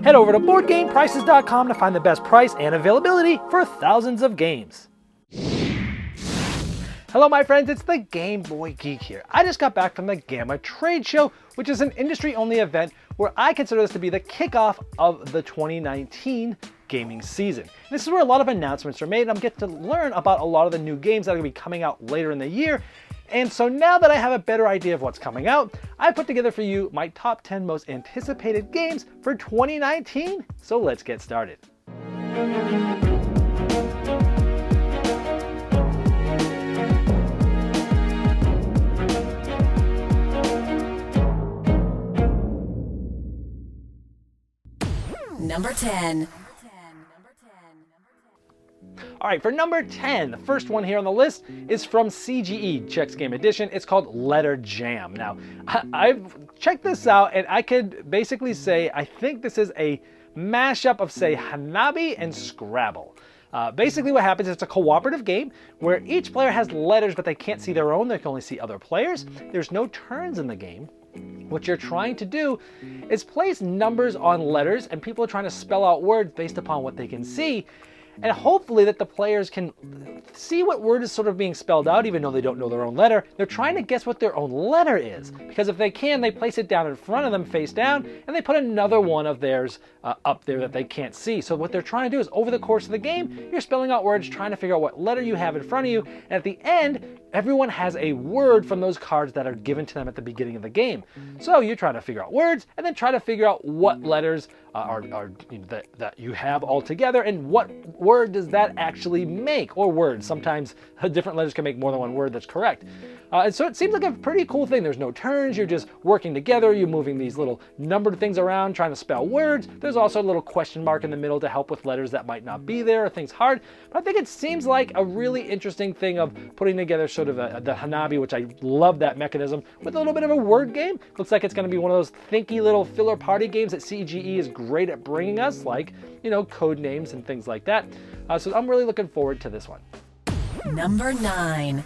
Head over to BoardGamePrices.com to find the best price and availability for thousands of games. Hello my friends, it's the Game Boy Geek here. I just got back from the GAMA Trade Show, which is an industry-only event where I consider this to be the kickoff of the 2019 gaming season. This is where a lot of announcements are made, and I'm getting to learn about a lot of the new games that are going to be coming out later in the year. And so now that I have a better idea of what's coming out, I put together for you my top 10 most anticipated games for 2019. So let's get started. Number 10. All right, for number 10, the first one here on the list is from CGE, Chex Game Edition. It's called Letter Jam. Now, I've checked this out, and I could basically say I think this is a mashup of, say, Hanabi and Scrabble. Basically what happens is it's a cooperative game where each player has letters, but they can't see their own. They can only see other players. There's no turns in the game. What you're trying to do is place numbers on letters, and people are trying to spell out words based upon what they can see. And hopefully that the players can see what word is sort of being spelled out, even though they don't know their own letter. They're trying to guess what their own letter is, because if they can, they place it down in front of them face down, and they put another one of theirs up there that they can't see. So what they're trying to do is, over the course of the game, you're spelling out words, trying to figure out what letter you have in front of you, and at the end, everyone has a word from those cards that are given to them at the beginning of the game. So you're trying to figure out words, and then try to figure out what letters that you have all together, and what word does that actually make, or words. Sometimes different letters can make more than one word that's correct. And so it seems like a pretty cool thing. There's no turns, you're just working together, you're moving these little numbered things around, trying to spell words. There's also a little question mark in the middle to help with letters that might not be there, or things hard. But I think it seems like a really interesting thing of putting together sort of the Hanabi, which I love that mechanism, with a little bit of a word game. Looks like it's going to be one of those thinky little filler party games that CGE is great at bringing us, like, you know, code names and things like that. So I'm really looking forward to this one. Number 9.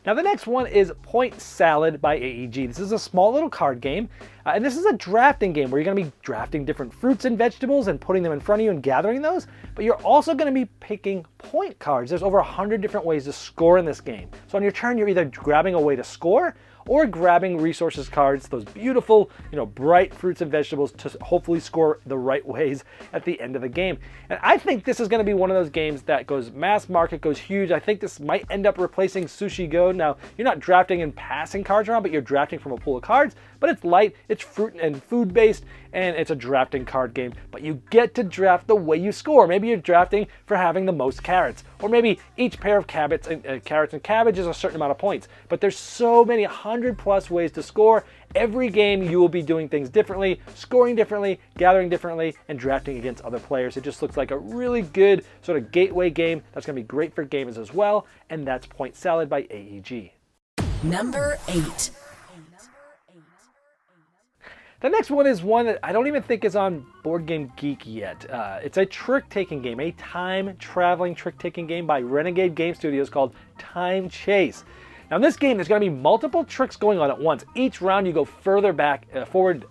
Now the next one is Point Salad by AEG. This is a small little card game, and this is a drafting game where you're going to be drafting different fruits and vegetables and putting them in front of you and gathering those, but you're also going to be picking point cards. There's over 100 different ways to score in this game. So on your turn, you're either grabbing a way to score or grabbing resources cards, those beautiful, bright fruits and vegetables, to hopefully score the right ways at the end of the game. And I think this is going to be one of those games that goes mass market, goes huge. I think this might end up replacing Sushi Go. Now, you're not drafting and passing cards around, but you're drafting from a pool of cards. But it's light, it's fruit and food based, and it's a drafting card game. But you get to draft the way you score. Maybe you're drafting for having the most carrots, or maybe each pair of carrots and cabbage is a certain amount of points. But there's so many 100+ ways to score. Every game you will be doing things differently, scoring differently, gathering differently, and drafting against other players. It just looks like a really good sort of gateway game that's going to be great for gamers as well, and that's Point Salad by AEG. Number 8. The next one is one that I don't even think is on Board Game Geek yet. It's a trick-taking game, a time-traveling trick-taking game by Renegade Game Studios called Time Chase. Now in this game, there's going to be multiple tricks going on at once. Each round you go further back, forward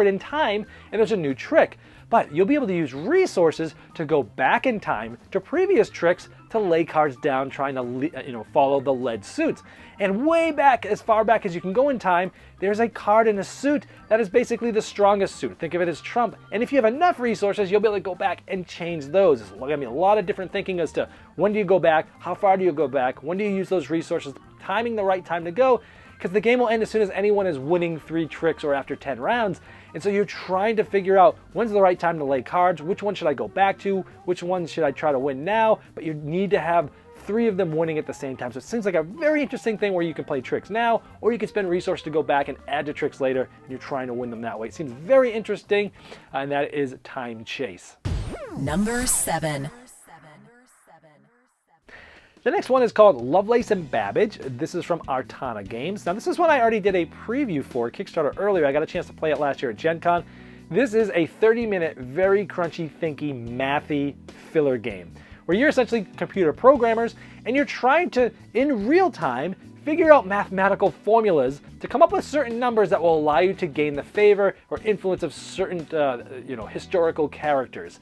in time, and there's a new trick. But you'll be able to use resources to go back in time to previous tricks to lay cards down, trying to follow the lead suits. And way back, as far back as you can go in time, there's a card in a suit that is basically the strongest suit. Think of it as trump. And if you have enough resources, you'll be able to go back and change those. There's going to be a lot of different thinking as to when do you go back, how far do you go back, when do you use those resources, timing the right time to go, because the game will end as soon as anyone is winning 3 tricks or after 10 rounds. And so you're trying to figure out when's the right time to lay cards, which one should I go back to, which one should I try to win now, but you need to have 3 of them winning at the same time. So it seems like a very interesting thing where you can play tricks now, or you can spend resources to go back and add to tricks later, and you're trying to win them that way. It seems very interesting, and that is Time Chase. Number 7. The next one is called Lovelace and Babbage. This is from Artana Games. Now this is one I already did a preview for Kickstarter earlier. I got a chance to play it last year at Gen Con. This is a 30-minute, very crunchy, thinky, mathy filler game where you're essentially computer programmers and you're trying to, in real time, figure out mathematical formulas to come up with certain numbers that will allow you to gain the favor or influence of certain historical characters.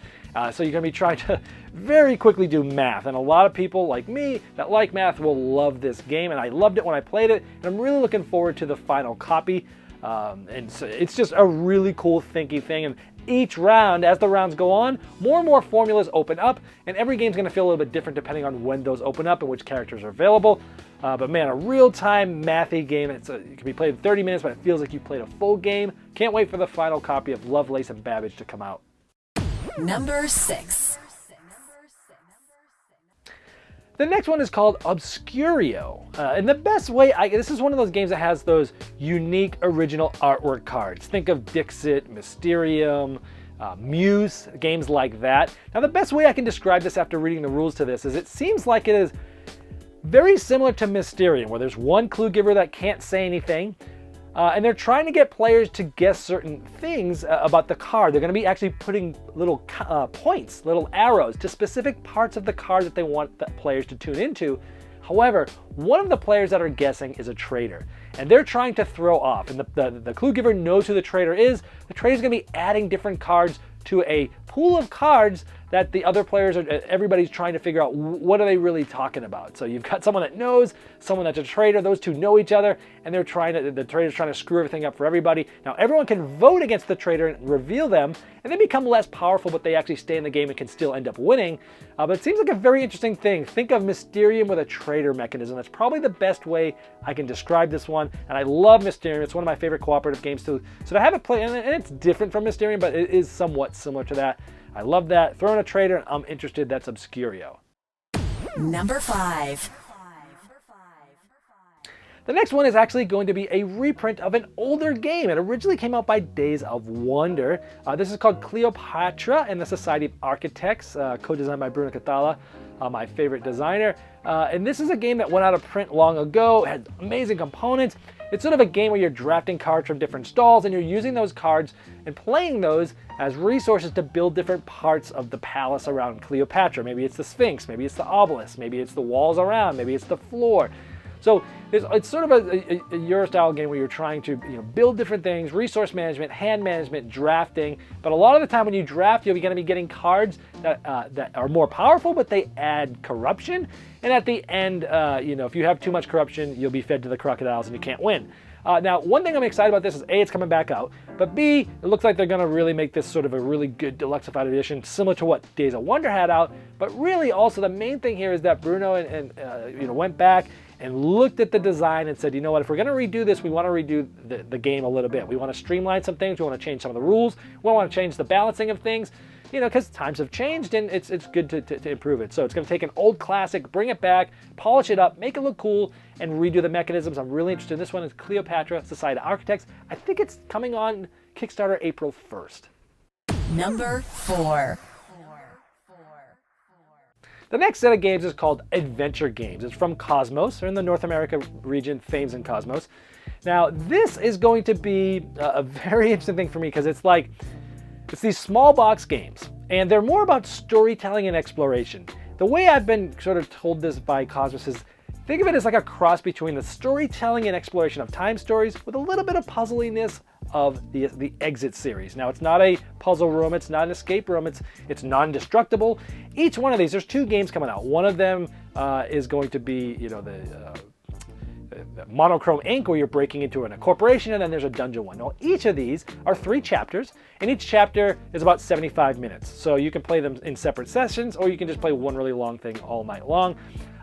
So you're going to be trying to very quickly do math, and a lot of people like me that like math will love this game, and I loved it when I played it, and I'm really looking forward to the final copy. And so it's just a really cool thinky thing, and each round, as the rounds go on, more and more formulas open up, and every game's going to feel a little bit different depending on when those open up and which characters are available. But man, a real-time mathy game. It can be played in 30 minutes, but it feels like you played a full game. Can't wait for the final copy of Lovelace and Babbage to come out. Number 6. The next one is called Obscurio. And the best way, this is one of those games that has those unique original artwork cards. Think of Dixit, Mysterium, Muse, games like that. Now the best way I can describe this after reading the rules to this is it seems like it is very similar to Mysterium, where there's one clue giver that can't say anything. And they're trying to get players to guess certain things about the card. They're going to be actually putting little points, little arrows to specific parts of the card that they want the players to tune into. However, one of the players that are guessing is a trader, and they're trying to throw off. And the clue giver knows who the trader is. The trader's going to be adding different cards to a pool of cards that the other players everybody's trying to figure out what are they really talking about. So you've got someone that knows, someone that's a trader, those two know each other, and the trader's trying to screw everything up for everybody. Now everyone can vote against the trader and reveal them, and they become less powerful, but they actually stay in the game and can still end up winning. But it seems like a very interesting thing. Think of Mysterium with a trader mechanism. That's probably the best way I can describe this one, and I love Mysterium. It's one of my favorite cooperative games too. So to have it play, and it's different from Mysterium, but it is somewhat similar to that. I love that. Throw in a trader, and I'm interested. That's Obscurio. Number 5. The next one is actually going to be a reprint of an older game. It originally came out by Days of Wonder. This is called Cleopatra and the Society of Architects, co-designed by Bruno Cathala, my favorite designer. And this is a game that went out of print long ago. It had amazing components. It's sort of a game where you're drafting cards from different stalls, and you're using those cards and playing those as resources to build different parts of the palace around Cleopatra. Maybe it's the Sphinx, maybe it's the obelisk, maybe it's the walls around, maybe it's the floor. So it's sort of a Euro-style game where you're trying to build different things, resource management, hand management, drafting. But a lot of the time when you draft, you're going to be getting cards that are more powerful, but they add corruption. And at the end, if you have too much corruption, you'll be fed to the crocodiles and you can't win. Now, one thing I'm excited about this is A, it's coming back out, but B, it looks like they're going to really make this sort of a really good deluxified edition, similar to what Days of Wonder had out. But really, also, the main thing here is that Bruno went back and looked at the design and said, you know what, if we're going to redo this, we want to redo the game a little bit. We want to streamline some things. We want to change some of the rules. We want to change the balancing of things, because times have changed, and it's good to improve it. So it's going to take an old classic, bring it back, polish it up, make it look cool, and redo the mechanisms. I'm really interested in this one. It's Cleopatra, Society of Architects. I think it's coming on Kickstarter April 1st. Number 4. The next set of games is called Adventure Games. It's from Cosmos, or in the North America region, Fames and Cosmos. Now, this is going to be a very interesting thing for me because it's these small box games, and they're more about storytelling and exploration. The way I've been sort of told this by Cosmos is, think of it as like a cross between the storytelling and exploration of time stories with a little bit of puzzliness of the Exit series. Now, it's not a puzzle room, it's not an escape room, it's non-destructible. Each one of these, there's 2 games coming out. One of them is going to be, the monochrome ink, where you're breaking into a corporation, and then there's a dungeon one. Now, each of these are 3 chapters, and each chapter is about 75 minutes. So you can play them in separate sessions, or you can just play one really long thing all night long.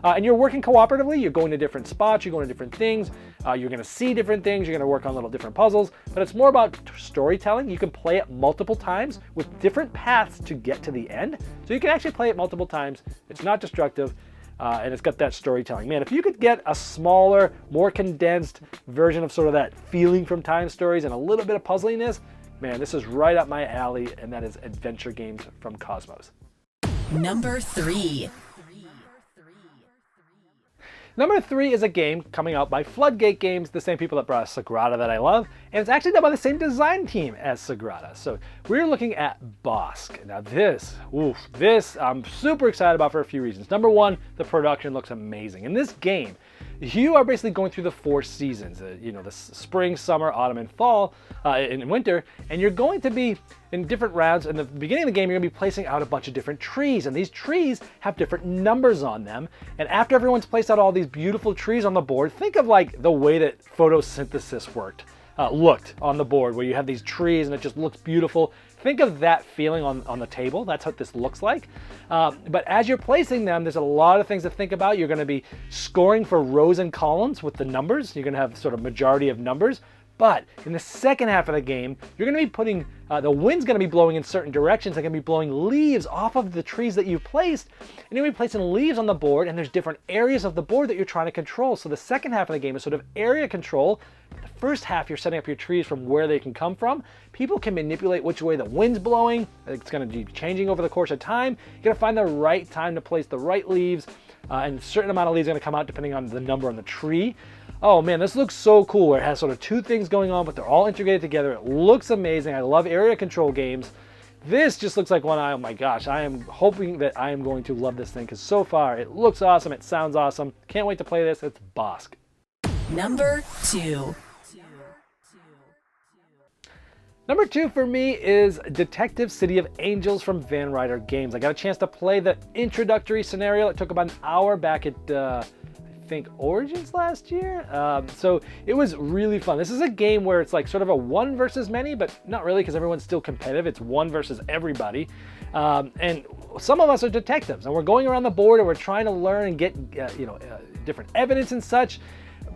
And you're working cooperatively. You're going to different spots, you're going to different things, you're going to see different things, you're going to work on little different puzzles, but it's more about storytelling. You can play it multiple times with different paths to get to the end. So you can actually play it multiple times. It's not destructive. And it's got that storytelling. Man, if you could get a smaller, more condensed version of sort of that feeling from time stories and a little bit of puzzliness, man, this is right up my alley, and that is Adventure Games from Cosmos. Number 3. Number 3 is a game coming out by Floodgate Games, the same people that brought us Sagrada that I love, and it's actually done by the same design team as Sagrada. So we're looking at Bosque. Now this I'm super excited about for a few reasons. Number 1, the production looks amazing. In this game, you are basically going through the 4 seasons, the spring, summer, autumn, and fall, and winter, and you're going to be in different rounds. In the beginning of the game, you're going to be placing out a bunch of different trees, and these trees have different numbers on them. And after everyone's placed out all these beautiful trees on the board, think of like the way that photosynthesis looked on the board, where you have these trees and it just looks beautiful. Think of that feeling on the table. That's what this looks like. But as you're placing them, there's a lot of things to think about. You're going to be scoring for rows and columns with the numbers. You're going to have sort of majority of numbers. But in the second half of the game, you're going to be putting, the wind's going to be blowing in certain directions. They're going to be blowing leaves off of the trees that you've placed. And you're going to be placing leaves on the board, and there's different areas of the board that you're trying to control. So the second half of the game is sort of area control. The first half, you're setting up your trees from where they can come from. People can manipulate which way the wind's blowing. It's going to be changing over the course of time. You got to find the right time to place the right leaves, and a certain amount of leaves are going to come out depending on the number on the tree. Oh man, this looks so cool, where it has sort of 2 things going on, but they're all integrated together. It looks amazing. I love area control games. This just looks like one. Oh my gosh, I am hoping that I am going to love this thing, because so far it looks awesome, it sounds awesome. Can't wait to play this. It's Bosque. Number 2. Number 2 for me is Detective City of Angels from Van Ryder Games. I got a chance to play the introductory scenario. It took about an hour back at I think Origins last year. So it was really fun. This is a game where it's like sort of a one versus many, but not really, because everyone's still competitive. It's one versus everybody. And some of us are detectives, and we're going around the board and we're trying to learn and get different evidence and such.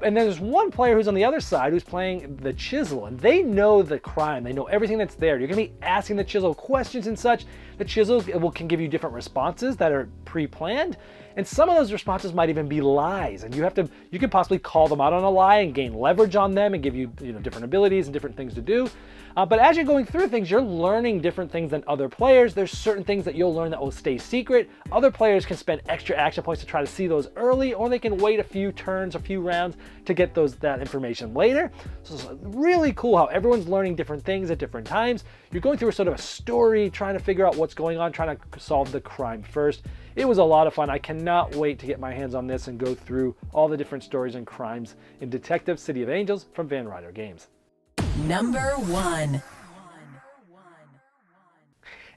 And then there's one player who's on the other side who's playing the chisel, and they know the crime. They know everything that's there. You're going to be asking the chisel questions and such. The chisel can give you different responses that are pre-planned, and some of those responses might even be lies, and you can possibly call them out on a lie and gain leverage on them and give you different abilities and different things to do. But as you're going through things, you're learning different things than other players. There's certain things that you'll learn that will stay secret. Other players can spend extra action points to try to see those early, or they can wait a few turns, a few rounds to get that information later. So it's really cool how everyone's learning different things at different times. You're going through a sort of a story, trying to figure out what's going on, trying to solve the crime first. It was a lot of fun. I cannot wait to get my hands on this and go through all the different stories and crimes in Detective City of Angels from Van Ryder Games. Number 1.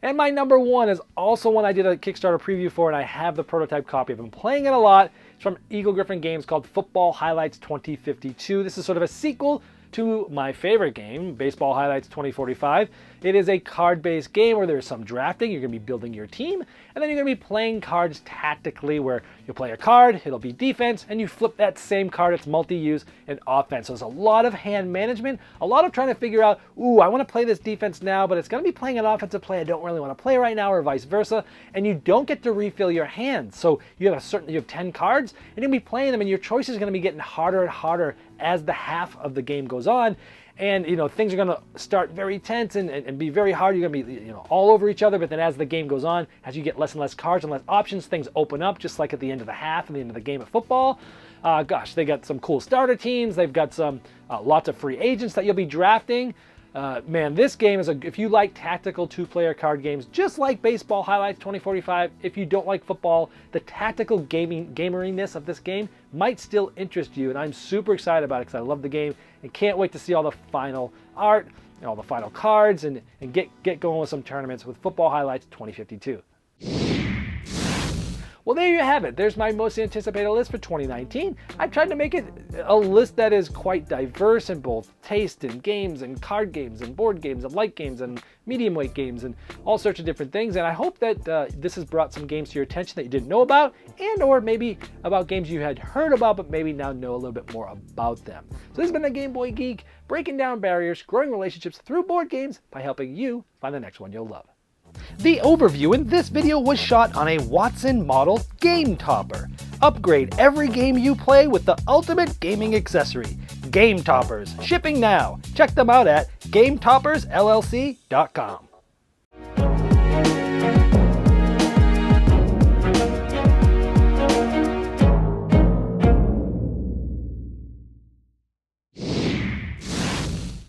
And my number 1 is also one I did a Kickstarter preview for, and I have the prototype copy. I've been playing it a lot. It's from Eagle Griffin Games, called Football Highlights 2052. This is sort of a sequel to my favorite game, Baseball Highlights 2045. It is a card-based game where there's some drafting. You're going to be building your team, and then you're going to be playing cards tactically, where you'll play a card, it'll be defense, and you flip that same card, it's multi-use, and offense. So there's a lot of hand management, a lot of trying to figure out, I want to play this defense now, but it's going to be playing an offensive play I don't really want to play right now, or vice versa, and you don't get to refill your hand. So you have 10 cards, and you're going to be playing them, and your choices are going to be getting harder and harder as the half of the game goes on. And things are going to start very tense and be very hard. You're going to be all over each other. But then as the game goes on, as you get less and less cards and less options, things open up, just like at the end of the half and the end of the game of football. They got some cool starter teams. They've got some lots of free agents that you'll be drafting. Man, this game is if you like tactical 2-player card games, just like Baseball Highlights 2045, if you don't like football, the tactical gameriness of this game might still interest you, and I'm super excited about it because I love the game and can't wait to see all the final art, all the final cards, and get going with some tournaments with Football Highlights 2052. Well, there you have it. There's my most anticipated list for 2019. I tried to make it a list that is quite diverse in both taste in games and card games and board games and light games and medium weight games and all sorts of different things. And I hope that this has brought some games to your attention that you didn't know about, and or maybe about games you had heard about but maybe now know a little bit more about them. So this has been the Game Boy Geek, breaking down barriers, growing relationships through board games by helping you find the next one you'll love. The overview in this video was shot on a Watson model Game Topper. Upgrade every game you play with the ultimate gaming accessory, Game Toppers, shipping now. Check them out at GameToppersLLC.com.